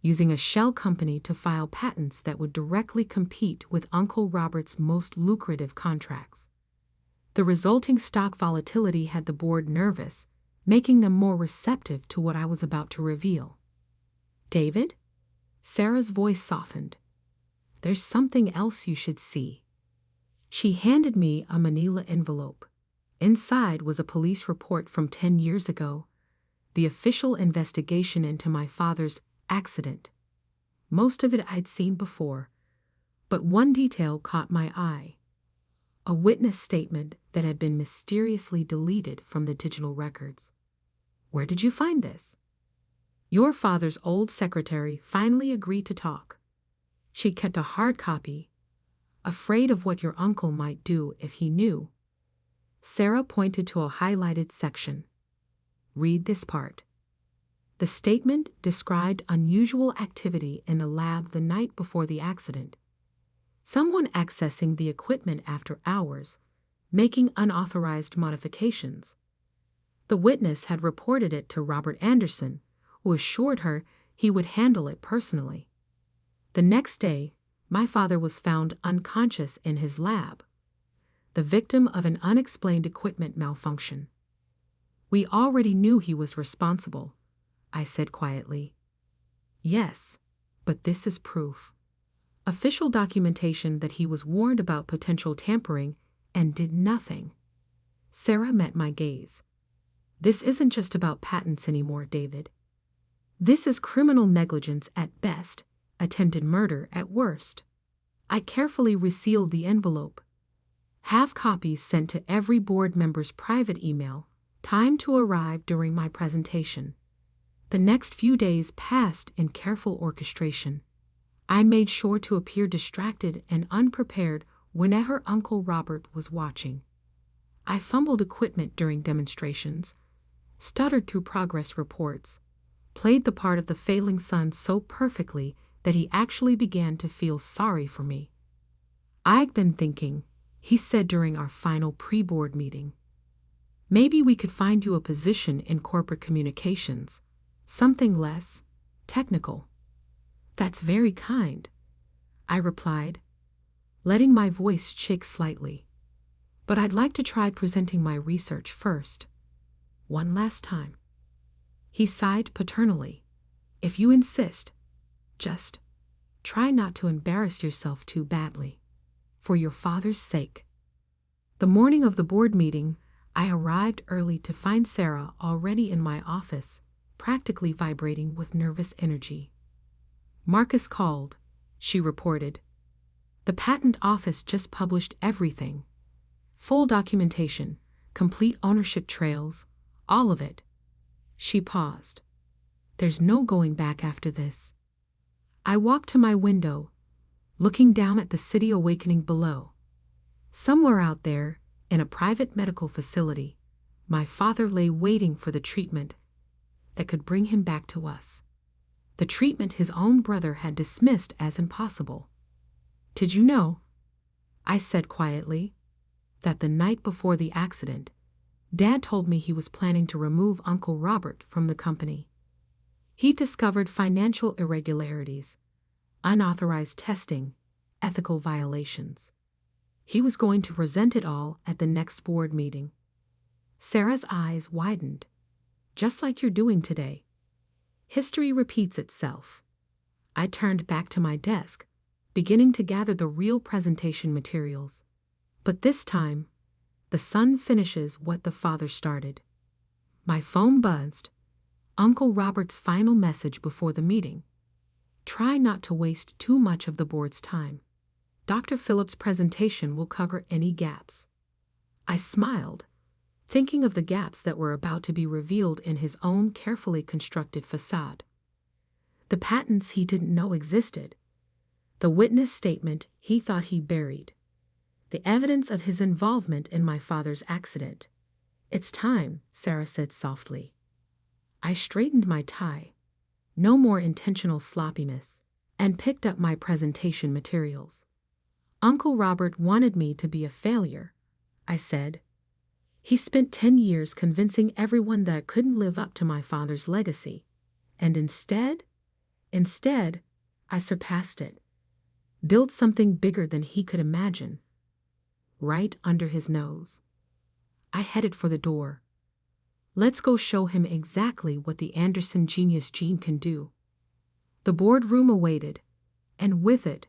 using a shell company to file patents that would directly compete with Uncle Robert's most lucrative contracts. The resulting stock volatility had the board nervous, making them more receptive to what I was about to reveal. "David?" Sarah's voice softened. "There's something else you should see." She handed me a manila envelope. Inside was a police report from 10 years ago, the official investigation into my father's accident. Most of it I'd seen before, but one detail caught my eye. A witness statement that had been mysteriously deleted from the digital records. "Where did you find this?" "Your father's old secretary finally agreed to talk. She kept a hard copy, afraid of what your uncle might do if he knew." Sarah pointed to a highlighted section. "Read this part." The statement described unusual activity in the lab the night before the accident. Someone accessing the equipment after hours, making unauthorized modifications. The witness had reported it to Robert Anderson, who assured her he would handle it personally. The next day, my father was found unconscious in his lab, the victim of an unexplained equipment malfunction. "We already knew he was responsible," I said quietly. "Yes, but this is proof. Official documentation that he was warned about potential tampering and did nothing." Sarah met my gaze. "This isn't just about patents anymore, David. This is criminal negligence at best, attempted murder at worst." I carefully resealed the envelope. Have copies sent to every board member's private email, timed to arrive during my presentation. The next few days passed in careful orchestration. I made sure to appear distracted and unprepared whenever Uncle Robert was watching. I fumbled equipment during demonstrations, stuttered through progress reports, played the part of the failing son so perfectly that he actually began to feel sorry for me. "I've been thinking," he said during our final pre-board meeting. "Maybe we could find you a position in corporate communications, something less technical." "That's very kind," I replied, letting my voice shake slightly. "But I'd like to try presenting my research first. One last time." He sighed paternally. "If you insist, just try not to embarrass yourself too badly, for your father's sake." The morning of the board meeting, I arrived early to find Sarah already in my office, practically vibrating with nervous energy. "Marcus called," she reported. "The patent office just published everything. Full documentation, complete ownership trails, all of it." She paused. "There's no going back after this." I walked to my window, looking down at the city awakening below. Somewhere out there, in a private medical facility, my father lay waiting for the treatment that could bring him back to us. The treatment his own brother had dismissed as impossible. "Did you know," I said quietly, "that the night before the accident, Dad told me he was planning to remove Uncle Robert from the company. He discovered financial irregularities, unauthorized testing, ethical violations. He was going to present it all at the next board meeting." Sarah's eyes widened. "Just like you're doing today. History repeats itself." I turned back to my desk, beginning to gather the real presentation materials. But this time, the son finishes what the father started. My phone buzzed. Uncle Robert's final message before the meeting. "Try not to waste too much of the board's time. Dr. Phillips' presentation will cover any gaps." I smiled, thinking of the gaps that were about to be revealed in his own carefully constructed facade. The patents he didn't know existed. The witness statement he thought he buried. The evidence of his involvement in my father's accident. "It's time," Sarah said softly. I straightened my tie. No more intentional sloppiness. and picked up my presentation materials. Uncle Robert wanted me to be a failure, I said. He spent 10 years convincing everyone that I couldn't live up to my father's legacy. And instead, I surpassed it. Built something bigger than he could imagine. Right under his nose. I headed for the door. Let's go show him exactly what the Anderson genius gene can do. The boardroom awaited, and with it,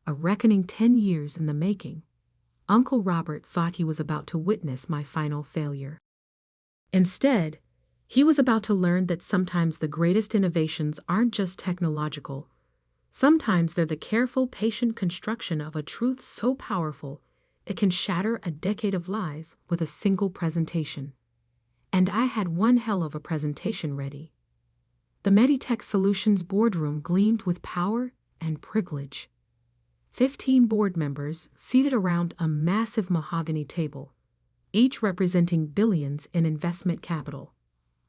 a reckoning 10 years in the making. Uncle Robert thought he was about to witness my final failure. Instead, he was about to learn that sometimes the greatest innovations aren't just technological. Sometimes they're the careful, patient construction of a truth so powerful it can shatter a decade of lies with a single presentation. And I had one hell of a presentation ready. The Meditech Solutions boardroom gleamed with power and privilege. 15 board members seated around a massive mahogany table, each representing billions in investment capital.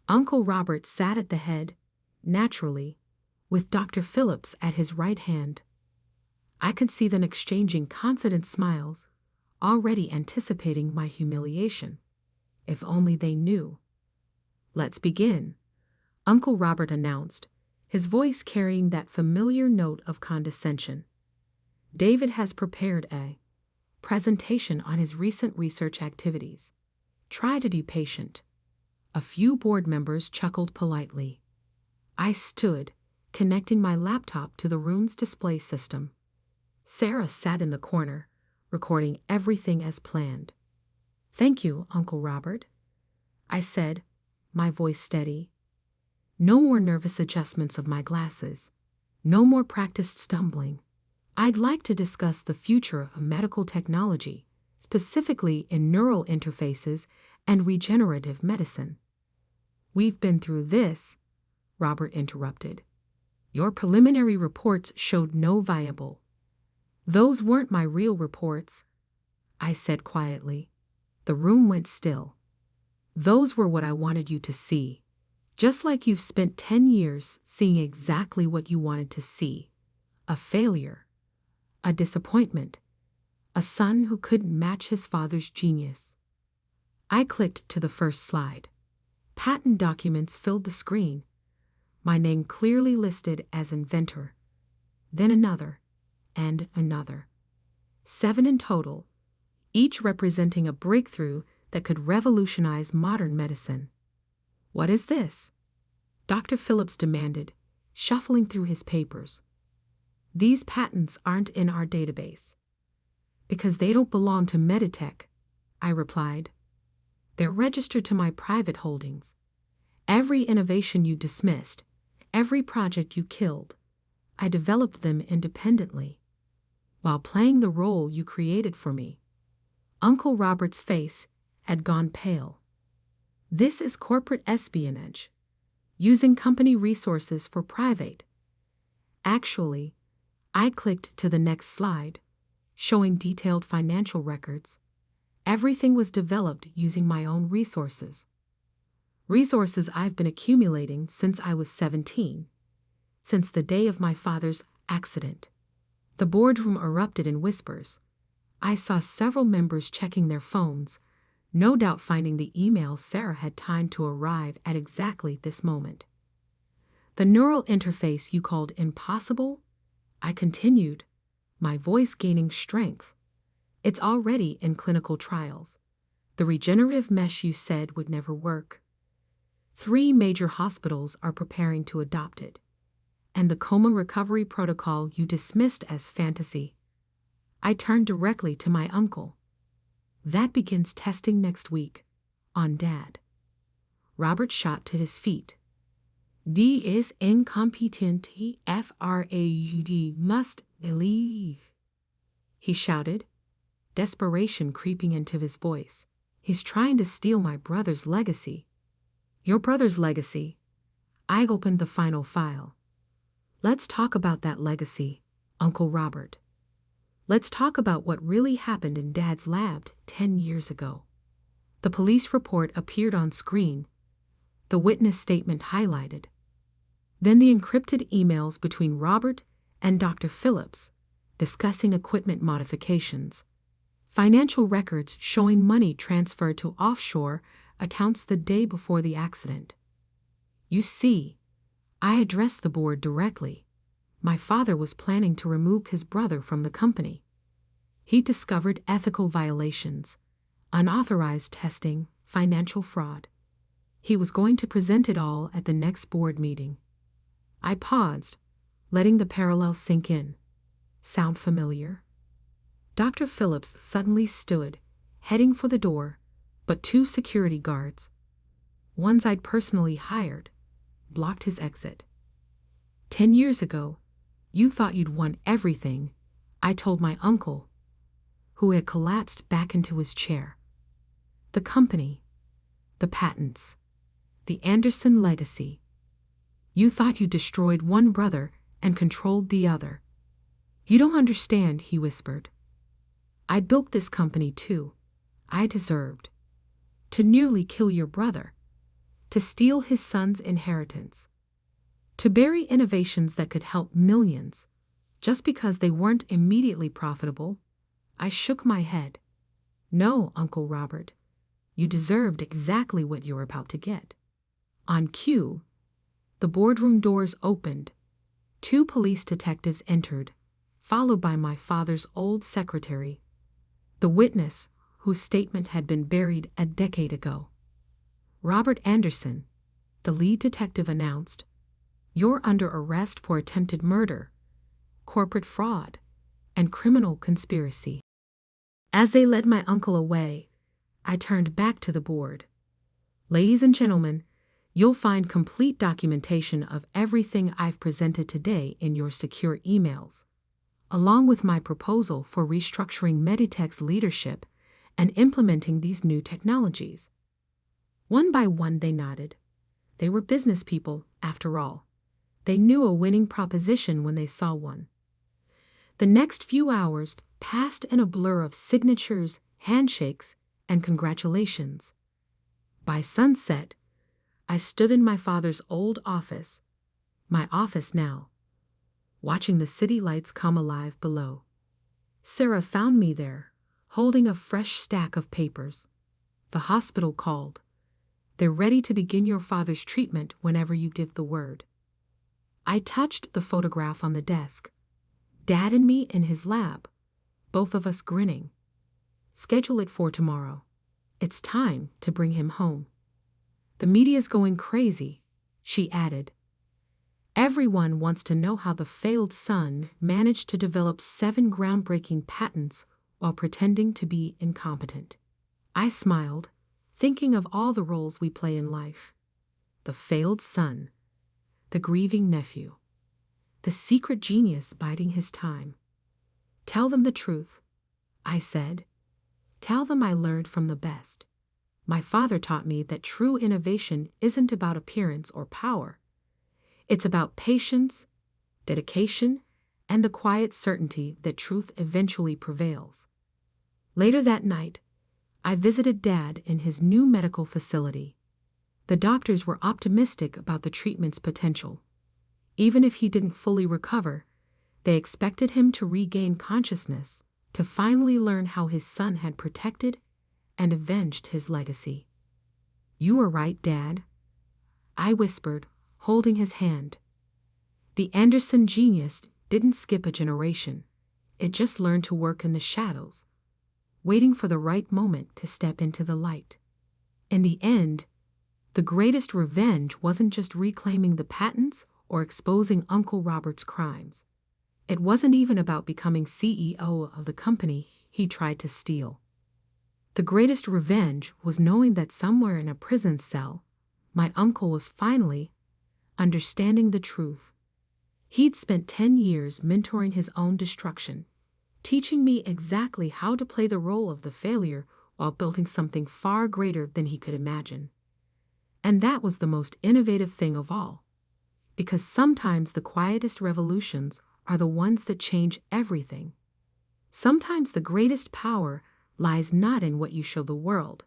Uncle Robert sat at the head, naturally, with Dr. Phillips at his right hand. I could see them exchanging confident smiles, already anticipating my humiliation. If only they knew. Let's begin, Uncle Robert announced, his voice carrying that familiar note of condescension. David has prepared a presentation on his recent research activities. Try to be patient. A few board members chuckled politely. I stood, connecting my laptop to the room's display system. Sarah sat in the corner, recording everything as planned. Thank you, Uncle Robert, I said, my voice steady. No more nervous adjustments of my glasses. No more practiced stumbling. I'd like to discuss the future of medical technology, specifically in neural interfaces and regenerative medicine. We've been through this, Robert interrupted. Your preliminary reports showed no viable. Those weren't my real reports, I said quietly. The room went still. Those were what I wanted you to see. Just like you've spent 10 years seeing exactly what you wanted to see. A failure. A disappointment. A son who couldn't match his father's genius. I clicked to the first slide. Patent documents filled the screen. My name clearly listed as inventor. Then another, and another. 7 in total, each representing a breakthrough that could revolutionize modern medicine. What is this? Dr. Phillips demanded, shuffling through his papers. These patents aren't in our database. Because they don't belong to Meditech, I replied. They're registered to my private holdings. Every innovation you dismissed, every project you killed, I developed them independently, while playing the role you created for me. Uncle Robert's face had gone pale. This is corporate espionage, using company resources for private. Actually, I clicked to the next slide, showing detailed financial records. Everything was developed using my own resources. Resources I've been accumulating since I was 17, since the day of my father's accident. The boardroom erupted in whispers. I saw several members checking their phones, no doubt finding the email Sarah had timed to arrive at exactly this moment. The neural interface you called impossible? I continued, my voice gaining strength. It's already in clinical trials. The regenerative mesh you said would never work. 3 major hospitals are preparing to adopt it. And the coma recovery protocol you dismissed as fantasy. I turned directly to my uncle. That begins testing next week, on Dad. Robert shot to his feet. D is incompetenti fraud must believe, he shouted, desperation creeping into his voice. He's trying to steal my brother's legacy. Your brother's legacy. I opened the final file. Let's talk about that legacy, Uncle Robert. Let's talk about what really happened in Dad's lab 10 years ago. The police report appeared on screen, the witness statement highlighted. Then the encrypted emails between Robert and Dr. Phillips, discussing equipment modifications. Financial records showing money transferred to offshore accounts the day before the accident. You see, I addressed the board directly. My father was planning to remove his brother from the company. He discovered ethical violations, unauthorized testing, financial fraud. He was going to present it all at the next board meeting. I paused, letting the parallels sink in. Sound familiar? Dr. Phillips suddenly stood, heading for the door, but two security guards, ones I'd personally hired, blocked his exit. 10 years ago, you thought you'd won everything, I told my uncle, who had collapsed back into his chair. The company, the patents, the Anderson legacy. You thought you destroyed one brother and controlled the other. You don't understand, he whispered. I built this company too. I deserved to nearly kill your brother, to steal his son's inheritance, to bury innovations that could help millions, just because they weren't immediately profitable. I shook my head. No, Uncle Robert, you deserved exactly what you were about to get. On cue, the boardroom doors opened. Two police detectives entered, followed by my father's old secretary, the witness whose statement had been buried a decade ago. Robert Anderson, the lead detective, announced, "You're under arrest for attempted murder, corporate fraud, and criminal conspiracy." As they led my uncle away, I turned back to the board. Ladies and gentlemen, you'll find complete documentation of everything I've presented today in your secure emails, along with my proposal for restructuring Meditech's leadership and implementing these new technologies. One by one they nodded. They were business people, after all. They knew a winning proposition when they saw one. The next few hours passed in a blur of signatures, handshakes, and congratulations. By sunset, I stood in my father's old office, my office now, watching the city lights come alive below. Sarah found me there, holding a fresh stack of papers. The hospital called. They're ready to begin your father's treatment whenever you give the word. I touched the photograph on the desk. Dad and me in his lab, both of us grinning. Schedule it for tomorrow. It's time to bring him home. The media's going crazy, she added. Everyone wants to know how the failed son managed to develop 7 groundbreaking patents while pretending to be incompetent. I smiled, thinking of all the roles we play in life. The failed son, the grieving nephew, the secret genius biding his time. Tell them the truth, I said. Tell them I learned from the best. My father taught me that true innovation isn't about appearance or power. It's about patience, dedication, and the quiet certainty that truth eventually prevails. Later that night, I visited Dad in his new medical facility. The doctors were optimistic about the treatment's potential. Even if he didn't fully recover, they expected him to regain consciousness, to finally learn how his son had protected and avenged his legacy. You were right, Dad, I whispered, holding his hand. The Anderson genius didn't skip a generation. It just learned to work in the shadows, waiting for the right moment to step into the light. In the end, the greatest revenge wasn't just reclaiming the patents or exposing Uncle Robert's crimes. It wasn't even about becoming CEO of the company he tried to steal. The greatest revenge was knowing that somewhere in a prison cell, my uncle was finally understanding the truth. He'd spent 10 years mentoring his own destruction, teaching me exactly how to play the role of the failure while building something far greater than he could imagine. And that was the most innovative thing of all, because sometimes the quietest revolutions are the ones that change everything. Sometimes the greatest power lies not in what you show the world,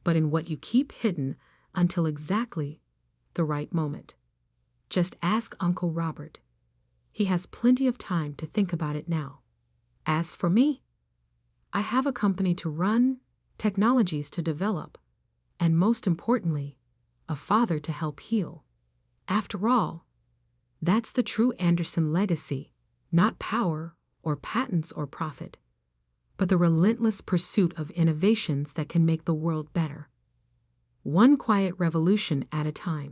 but in what you keep hidden until exactly the right moment. Just ask Uncle Robert. He has plenty of time to think about it now. As for me, I have a company to run, technologies to develop, and most importantly, a father to help heal. After all, that's the true Anderson legacy, not power or patents or profit, but the relentless pursuit of innovations that can make the world better. One quiet revolution at a time.